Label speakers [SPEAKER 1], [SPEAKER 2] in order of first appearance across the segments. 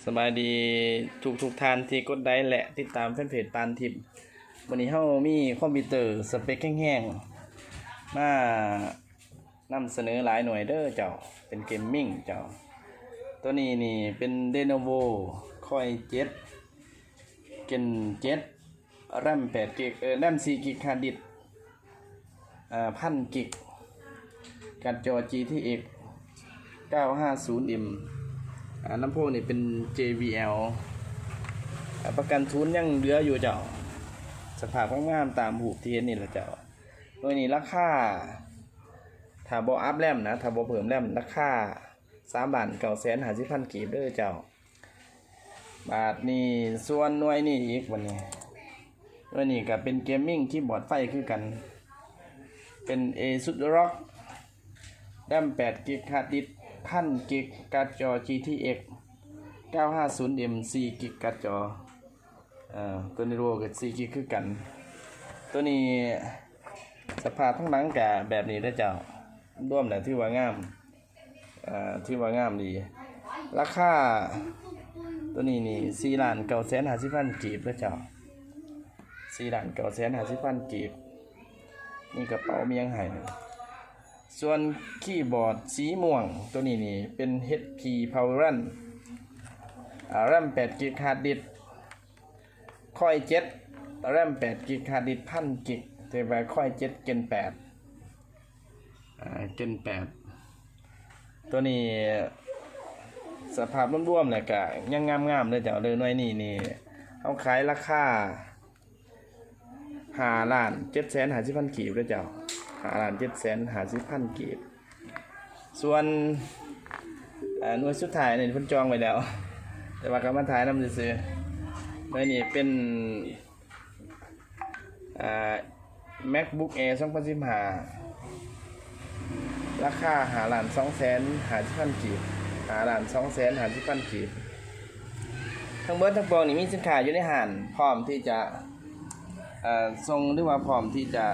[SPEAKER 1] สบายดีทุกท่านที่กดไลค์และติดตามแฟนเพจปานทิพย์วันนี้เฮามีคอมพิวเตอร์สเปคแห้งๆมานำเสนอหลายหน่วยเด้อเจ้าเป็นเกมมิ่งเจ้าตัวนี้นี่เป็น Lenovo Core i7 Gen 7 RAM 8 GB RAM 4 GB ฮาร์ดดิสก์1,000 GB การ์ดจอ GTX 950M ลำโพงนี่เป็น JBL ประกันทุนยังเหลืออยู่เจ้าสภาพงามตามหูที่เห็นนี่แหละเจ้าโดยนี่ราคาถ้าบ่อัพแรมนะถ้าบ่เพิ่มแรมราคา3,950,000 กีบเด้อเจ้าบาทนี่ส่วนหน่วยนี่อีกวันนี้หน่วยนี่ก็เป็นเกมมิ่งคีย์บอร์ดไฟคือกันเป็น ASUS ROG RAM 8 GB ฮาร์ดดิสก์1,000 GB การ์ดจอ GTX 950M 4 GB การ์ดจอตัวนี้โรกับ4 GB คือกันตัวนี้สภาพทั้งหลังกะแบบนี้ได้เจ้าร่วมแต่ที่ว่างามที่ว่างามดีราคาตัวนี้นี่4,950,000 กีบแล้วเจ้า4,950,000 กีบนี่กระเป๋าเมียงไห้ส่วนคีย์บอร์ดสีม่วงตัวนี้นี่เป็น HP PowerRun RAM 8 GB ฮาร์ดดิสก์ Core i7 RAM 8 GB ฮาร์ดดิสก์ 1,000 GB แต่ว่า Core i7 Gen 8 Gen 8ตัวนี้สภาพรวมๆเนี่ยก็ยังงามๆเลยเจ้าเลยหน่วยนี่เอาขายราคา5,750,000 กีบเลยเจ้า5,750,000 กีบส่วนหน่วยสุดท้ายเนี่ยเพิ่นจองไว้แล้วแต่ว่าก็มาถ่ายนำซื่อๆหน่วยนี้เป็นMacBook Air 2015ราคา5,250,000 กีบ5,250,000 กีบทั้งเบิดทั้งปวงนี่มีสินค้าอยู่ในห้างพร้อมที่จะส่งหรือว่าพร้อมที่จะ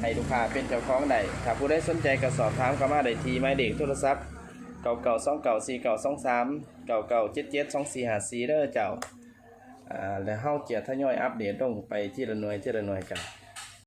[SPEAKER 1] ให้ลูกค้าเป็นเจ้าของได้ถ้าผู้ใดสนใจก็สอบถามเข้ามาได้ที่หมายเลขโทรศัพท์99294923 99772454เด้อเจ้าแล้วเฮาจะทยอยอัปเดตลงไปทีละหน่วยเจ้า